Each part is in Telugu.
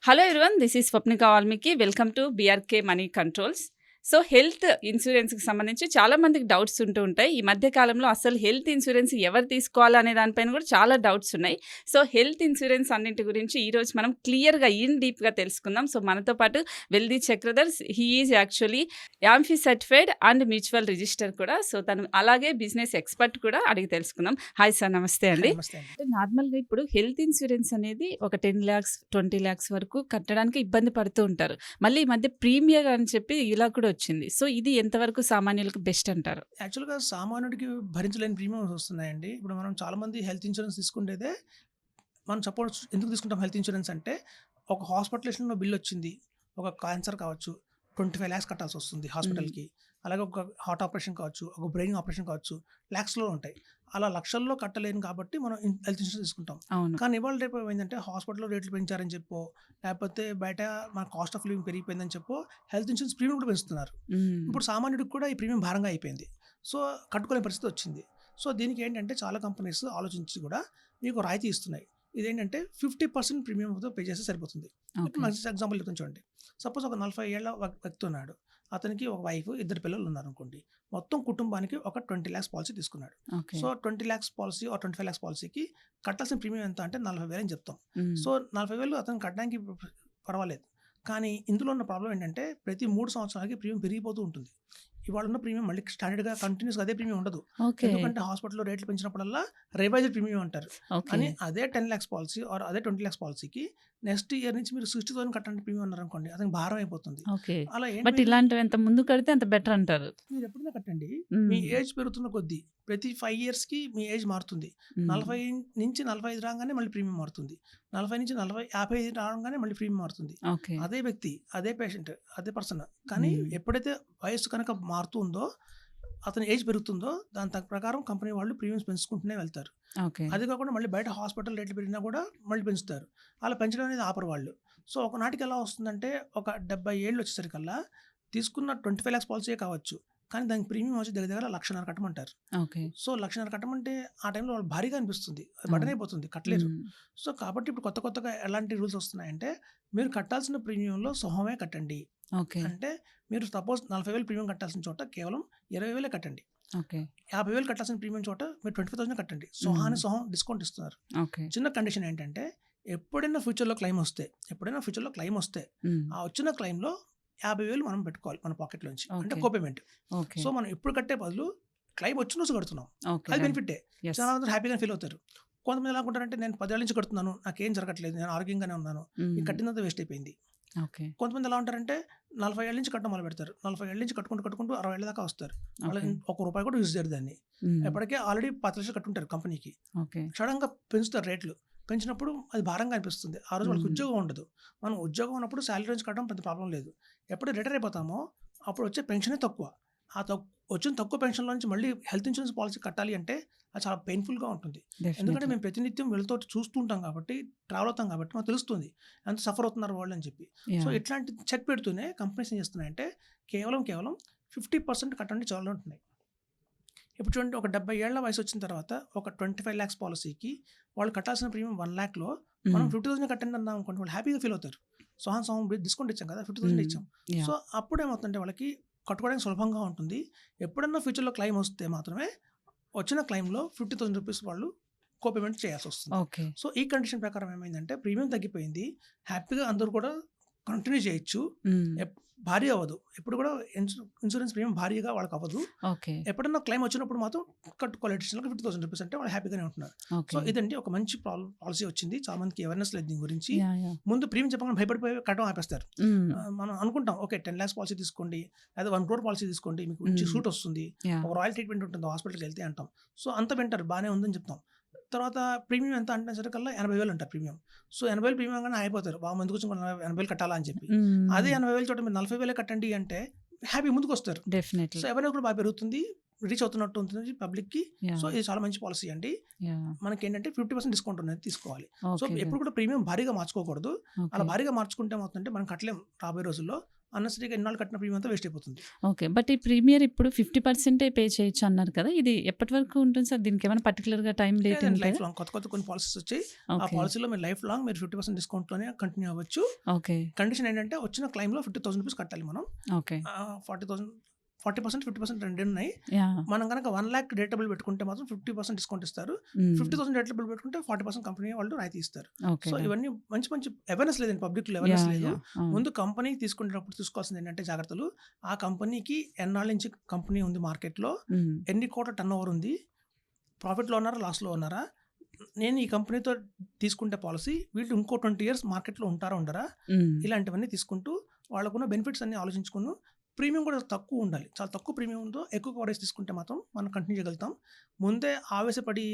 Hello everyone, this is Swapnika Valmiki. Welcome to BRK Money Controls. So health ఇన్సూరెన్స్కి సంబంధించి చాలా మందికి డౌట్స్ ఉంటూ ఉంటాయి. ఈ మధ్య కాలంలో అసలు హెల్త్ ఇన్సూరెన్స్ ఎవరు తీసుకోవాలా అనే దానిపైన కూడా చాలా డౌట్స్ ఉన్నాయి. సో హెల్త్ ఇన్సూరెన్స్ అన్నింటి గురించి ఈరోజు మనం క్లియర్గా డీప్గా తెలుసుకుందాం. సో మనతో పాటు wealthy Chakradhars, he is actually AMFI certified and mutual register కూడా. సో తను అలాగే బిజినెస్ ఎక్స్పర్ట్ కూడా అడిగి తెలుసుకుందాం. హాయ్ సార్, నమస్తే అండి. నార్మల్గా ఇప్పుడు హెల్త్ ఇన్సూరెన్స్ అనేది ఒక 10 lakhs 20 lakhs వరకు కట్టడానికి ఇబ్బంది పడుతూ ఉంటారు. మళ్ళీ ఈ మధ్య ప్రీమియర్ అని చెప్పి ఇలా కూడా వచ్చింది. సో ఇది ఎంతవరకు సామాన్యులకు బెస్ట్ అంటారు? యాక్చువల్గా సామాన్యుడికి భరించలేని ప్రీమియం వస్తున్నాయండి. ఇప్పుడు మనం చాలామంది హెల్త్ ఇన్సూరెన్స్ తీసుకుంటేదే మనం సపోజ్ ఎందుకు తీసుకుంటాం హెల్త్ ఇన్సూరెన్స్ అంటే, ఒక హాస్పిటలేషన్లో బిల్ వచ్చింది, ఒక క్యాన్సర్ కావచ్చు 25 lakhs కట్టాల్సి వస్తుంది హాస్పిటల్కి. అలాగే ఒక హార్ట్ ఆపరేషన్ కావచ్చు, ఒక బ్రెయిన్ ఆపరేషన్ కావచ్చు, ల్యాక్స్లో ఉంటాయి. అలా లక్షల్లో కట్టలేను కాబట్టి మనం హెల్త్ ఇన్సూరెన్స్ తీసుకుంటాం. కానీ ఇవాళ రేపు ఏమైందంటే హాస్పిటల్లో రేట్లు పెంచారని చెప్పో, లేకపోతే బయట మన కాస్ట్ ఆఫ్ లివింగ్ పెరిగిపోయిందని చెప్పో హెల్త్ ఇన్సూరెన్స్ ప్రీమియం కూడా పెంచుతున్నారు. ఇప్పుడు సామాన్యుడికి కూడా ఈ ప్రీమియం భారంగా అయిపోయింది. సో కట్టుకోలేని పరిస్థితి వచ్చింది. సో దీనికి ఏంటంటే చాలా కంపెనీస్ ఆలోచించి కూడా మీకు రాయితీ ఇస్తున్నాయి. ఇదేంటంటే 50% ప్రీమియంతో పే చేస్తే సరిపోతుంది. మంచి ఎగ్జాంపుల్ చెప్తాను చూడండి. సపోజ్ ఒక 40 ఏళ్ల వ్యక్తి ఉన్నాడు, అతనికి ఒక వైఫ్, 2 పిల్లలు ఉన్నారు అనుకోండి. మొత్తం కుటుంబానికి ఒక 20 lakhs పాలసీ తీసుకున్నాడు. సో 20 lakhs పాలసీ ఆ 25 lakhs పాలసీకి కట్టాల్సిన ప్రీమియం ఎంత అంటే 40,000 అని చెప్తాం. సో 40,000 అతను కట్టడానికి పర్వాలేదు. కానీ ఇందులో ఉన్న ప్రాబ్లం ఏంటంటే ప్రతి 3 సంవత్సరాలకి ప్రీమియం పెరిగిపోతూ ఉంటుంది. ఇవాళ ఉన్న ప్రీమియం మళ్ళీ స్టాండర్డ్గా కంటిన్యూస్గా అదే ప్రీమియం ఉండదు. ఎందుకంటే హాస్పిటల్లో రేట్లు పెంచినప్పుడల్లా రివైజ్డ్ ప్రీమియం అంటారు. అని అదే 10 lakhs పాలసీ ఆర్ అదే 20 lakhs పాలసీకి నెక్స్ట్ ఇయర్ నుంచి మీరు 60,000 కట్టండి ప్రీమియం అన్నారు అనుకోండి, అతనికి భారం అయిపోతుంది. అలా బట్ ఇలాంటివి ఎంత ముందు కడితే అంత బెటర్ అంటారు. మీరు ఎప్పుడైనా కట్టండి, మీ ఏజ్ పెరుగుతున్న కొద్దీ ప్రతి 5 yearsకి మీ ఏజ్ మారుతుంది. 40 నుంచి 45 రాగానే మళ్ళీ ప్రీమియం మారుతుంది. 40 నుంచి 50 రాగానే మళ్ళీ ప్రీమియం మారుతుంది. అదే వ్యక్తి, అదే పేషెంట్, అదే పర్సన్. కానీ ఎప్పుడైతే వయసు కనుక మారుతుందో, అతని ఏజ్ పెరుగుతుందో దాని ప్రకారం కంపెనీ వాళ్ళు ప్రీమియమ్స్ పెంచుకుంటూనే వెళ్తారు. అది కాకుండా మళ్ళీ బయట హాస్పిటల్ రేట్లు పెరిగినా కూడా మళ్ళీ పెంచుతారు. అలా పెంచడం అనేది ఆపరు వాళ్ళు. సో ఒకనాటికి ఎలా వస్తుందంటే, ఒక 70 ఏళ్ళు వచ్చేసరికల్లా తీసుకున్న 25 lakhs పాలసీ కావచ్చు, కానీ దానికి ప్రీమియం వచ్చి దగ్గర 1,00,000 కట్టమంటారు. సో 1,00,000 కట్టమంటే ఆ టైంలో వాళ్ళు భారీగా అనిపిస్తుంది, బటన్ అయిపోతుంది, కట్టలేరు. సో కాబట్టి ఇప్పుడు కొత్తగా ఎలాంటి రూల్స్ వస్తున్నాయంటే, మీరు కట్టాల్సిన ప్రీమియంలో సొహమే కట్టండి. అంటే మీరు సపోజ్ 40,000 ప్రీమియం కట్టాల్సిన చోట కేవలం 20,000 కట్టండి. 50,000 కట్టాల్సిన ప్రీమియం చోట మీరు 25,000 కట్టండి. సొహం డిస్కౌంట్ ఇస్తున్నారు. చిన్న కండిషన్ ఏంటంటే, ఎప్పుడైనా ఫ్యూచర్లో క్లెయిమ్ వస్తే ఆ వచ్చిన క్లెయిమ్లో 50,000 మనం పెట్టుకోవాలి మన పాకెట్లోంచి, అంటే కోపేమెంట్. సో మనం ఎప్పుడు కట్టే బదులు క్లెయిమ్ వచ్చిన రోజు కడుతున్నాం, అది బెనిఫిటే. చాలా మంది హ్యాపీగా ఫీల్ అవుతారు. కొంతమంది ఎలా అనుకుంటారంటే, నేను 10 ఏళ్ళ నుంచి కడుతున్నాను, నాకేం జరగట్లేదు, నేను ఆరోగ్యంగానే ఉన్నాను, ఈ కట్టినంత వేస్ట్ అయిపోయింది. కొంతమంది ఎలా ఉంటారంటే 40 ఏళ్ళ నుంచి కట్టడం మొదలు పెడతారు. 40 ఏళ్ళ నుంచి కట్టుకుంటూ 60 ఏళ్ళ దాకా వస్తారు. వాళ్ళకి ₹1 కూడా యూజ్ చేయరు దాన్ని. ఎప్పటికే ఆల్రెడీ 10 లక్షలు కట్టుంటారు కంపెనీకి. సడన్గా పెంచుతారు రేట్లు. పెంచినప్పుడు అది భారంగా అనిపిస్తుంది. ఆ రోజు వాళ్ళకి ఉద్యోగం ఉండదు. మనం ఉద్యోగం ఉన్నప్పుడు శాలరీ నుంచి కట్టడం పెద్ద ప్రాబ్లం లేదు. ఎప్పుడు రిటైర్ అయిపోతామో అప్పుడు వచ్చే పెన్షనే తక్కువ. వచ్చిన తక్కువ పెన్షన్లో నుంచి మళ్ళీ హెల్త్ ఇన్సూరెన్స్ పాలసీ కట్టాలి అంటే అది చాలా పెయిన్ఫుల్గా ఉంటుంది. ఎందుకంటే మేము ప్రతినిత్యం వీళ్ళతో చూస్తుంటాం కాబట్టి, ట్రావెల్ అవుతాం కాబట్టి మాకు తెలుస్తుంది ఎంత సఫర్ అవుతున్నారు వాళ్ళు అని చెప్పి. సో ఇట్లాంటి చెక్ పెడుతూనే కంపెనీస్ ఏం చేస్తున్నాయంటే, కేవలం 50% కట్టండి చాలా ఉంటున్నాయి. ఇప్పుడు చూడండి, ఒక 70 ఏళ్ల వయసు వచ్చిన తర్వాత ఒక 25 lakhs పాలసీకి వాళ్ళు కట్టాల్సిన ప్రీమియం 1 lakhలో మనం 50,000 కట్టండి అన్నాం అనుకోండి, వాళ్ళు హ్యాపీగా ఫీల్ అవుతారు. సొహం డిస్కౌంట్ ఇచ్చాం కదా, 50,000 ఇచ్చాం. సో అప్పుడు ఏమవుతుందంటే వాళ్ళకి కట్టుకోవడానికి సులభంగా ఉంటుంది. ఎప్పుడన్నా ఫ్యూచర్లో క్లెయిమ్ వస్తే మాత్రమే వచ్చిన క్లెయిమ్లో ₹50,000 వాళ్ళు కోపేమెంట్ చేయాల్సి వస్తుంది. సో ఈ కండిషన్ ప్రకారం ఏమైందంటే, ప్రీమియం తగ్గిపోయింది, హ్యాపీగా అందరూ కూడా కంటిన్యూ చేయొచ్చు, భారీ అవ్వదు. ఎప్పుడు కూడా ఇన్సూరెన్స్ ప్రీమియం భారీగా వాళ్ళకి అవ్వదు. ఎప్పుడన్నా క్లెయిమ్ వచ్చినప్పుడు మాత్రం కట్టుకోవాలి అడిషనల్గా ₹50,000 అంటే వాళ్ళు హ్యాపీగానే ఉంటున్నారు. సో ఇదండి ఒక మంచి పాలసీ వచ్చింది. చాలా మందికి అవేర్నెస్ లేదు దీని గురించి. ముందు ప్రీమియం చెప్పకుండా భయపడిపోయి కట్టడం ఆపేస్తారు. మనం అనుకుంటాం, ఓకే 10 lakhs పాలసీ తీసుకోండి, లేదా 1 crore పాలసీ తీసుకోండి, మీకు మంచి సూట్ వస్తుంది, ఒక రాయల్ ట్రీట్మెంట్ ఉంటుంది హాస్పిటల్కి వెళ్తే అంటాం. సో అంత వింటారు, బాగానే ఉందని చెప్తాం. తర్వాత ప్రీమియం ఎంత అంటే సరికల్లా 80,000 అంటారు ప్రీమియం. సో 80,000 ప్రీమియం కానీ అయిపోతారు, బాగా ముందుకు వచ్చి 80,000 కట్టాలా అని చెప్పి. అదే 80,000 చోట మీరు 40,000 కట్టండి అంటే హ్యాపీ ముందుకు వస్తారు. సో ఎవరైనా కూడా బాగా పెరుగుతుంది, రీచ్ అవుతున్నట్టు ఉంటుంది పబ్లిక్కి. సో ఇది చాలా మంచి పాలసీ అండి. మనకి ఏంటంటే 50% డిస్కౌంట్ అనేది తీసుకోవాలి. సో ఎప్పుడు కూడా ప్రీమియం భారీగా మార్చుకోకూడదు. అలా భారీగా మార్చుకుంటే ఏమవుతుందంటే మనం కట్టలేం రాబోయే రోజుల్లో. అన్నెసరీగా ఇన్నాళ్ళు కట్టిన ప్రీమియం అంతా వేస్ట్ అయిపోతుంది. ఓకే. బట్ ఈ ప్రీమియర్ ఇప్పుడు 50% పే చేయొచ్చు అన్నారు కదా! ఇది ఎప్పటి వరకు ఉంటుంది సార్? దీనికేమైనా పర్టిక్యులర్‌గా టైమ్ డేట్ లేదండి, లైఫ్ ఉంటదా? లాంగ్ కొత్త కొన్ని పాలసీస్ వచ్చాయి. ఆ ఓకే. పాలసీలో మీరు లైఫ్ లాంగ్ మీరు 50% డిస్కౌంట్‌లోనే కంటిన్యూ అవ్వచ్చు. ఓకే. కండిషన్ ఏంటంటే వచ్చిన క్లెయిమ్‌లో ₹50,000 కట్టాలి మనం. ఓకే. 40,000 40%, 50% రెండున్నాయి. యాహ్! మనం గనక 1,00,000 డేటబుల్ పెట్టుకుంటే మాత్రం 50% డిస్కౌంట్ ఇస్తారు. హ్మ్. 50,000 డేటబుల్ పెట్టుకుంటే 40% కంపెనీ వాళ్ళు రాయితీ ఇస్తారు. ఓకే. సో ఇవన్నీ మంచి మంచి అవేర్‌నెస్ లేదండి, పబ్లిక్‌లో అవేర్‌నెస్ యాహ్! లేదు. యాహ్! అవును. ముందు కంపెనీ తీసుకునేటప్పుడు తీసుకోవాల్సింది ఏంటంటే జాగ్రత్తలు, ఆ కంపెనీకి ఎన్నాళ్ళ నుంచి కంపెనీ ఉంది మార్కెట్‌లో, హ్మ్. ఎన్ని కోట్ల టర్నోవర్ ఉంది, ప్రాఫిట్‌లో ఉన్నారా, లాస్‌లో ఉన్నారా, నేను ఈ కంపెనీతో తీసుకుంటే పాలసీ వీళ్ళు ఇంకో 20 ఇయర్స్ మార్కెట్‌లో ఉంటారా ఉండరా, హ్మ్. ఇలాంటివన్నీ తీసుకుంటూ వాళ్ళకున్న బెనిఫిట్స్ అన్ని ఆలోచించుకుని ప్రీమియం కూడా తక్కువ ఉండాలి. చాలా తక్కువ ప్రీమియం ఉందో ఎక్కువ కవరేజ్ తీసుకుంటే మాత్రం మనం కంటిన్యూ చేయగలుగుతాం. ముందే ఆవేశపడి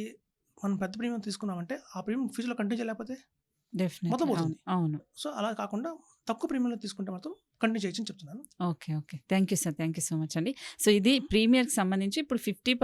మనం పెద్ద ప్రీమియం తీసుకున్నామంటే ఆ ప్రీమియం ఫ్యూచర్‌లో కంటిన్యూ చేయలేకపోతే మొత్తం డెఫినెట్‌లీ. అవును. పోతుంది. అవును. సో అలా కాకుండా తక్కువ ప్రీమియంలో తీసుకుంటే మాత్రం కంటిన్యూ చేయొచ్చని చెప్తున్నాను. Okay. Okay. Thank you sir. Thank you so much అండి. సో ఇది ప్రీమియర్‌కి సంబంధించి ఇప్పుడు 50%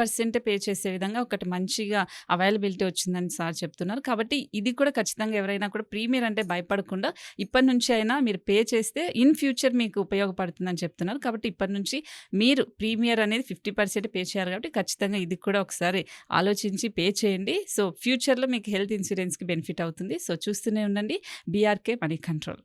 పే చేసే విధంగా ఒకటి మంచిగా అవైలబిలిటీ వచ్చిందని సార్ చెప్తున్నారు. కాబట్టి ఇది కూడా ఖచ్చితంగా ఎవరైనా కూడా ప్రీమియర్ అంటే భయపడకుండా ఇప్పటి నుంచి అయినా మీరు పే చేస్తే ఇన్ ఫ్యూచర్ మీకు ఉపయోగపడుతుందని చెప్తున్నారు. కాబట్టి ఇప్పటి నుంచి మీరు ప్రీమియర్ అనేది 50% పే చేయాలి కాబట్టి ఖచ్చితంగా ఇది కూడా ఒకసారి ఆలోచించి పే చేయండి. సో ఫ్యూచర్‌లో మీకు హెల్త్ ఇన్స్యూరెన్స్‌కి బెనిఫిట్ అవుతుంది. సో చూస్తూనే ఉండండి బీఆర్‌కే మనీ కంట్రోల్.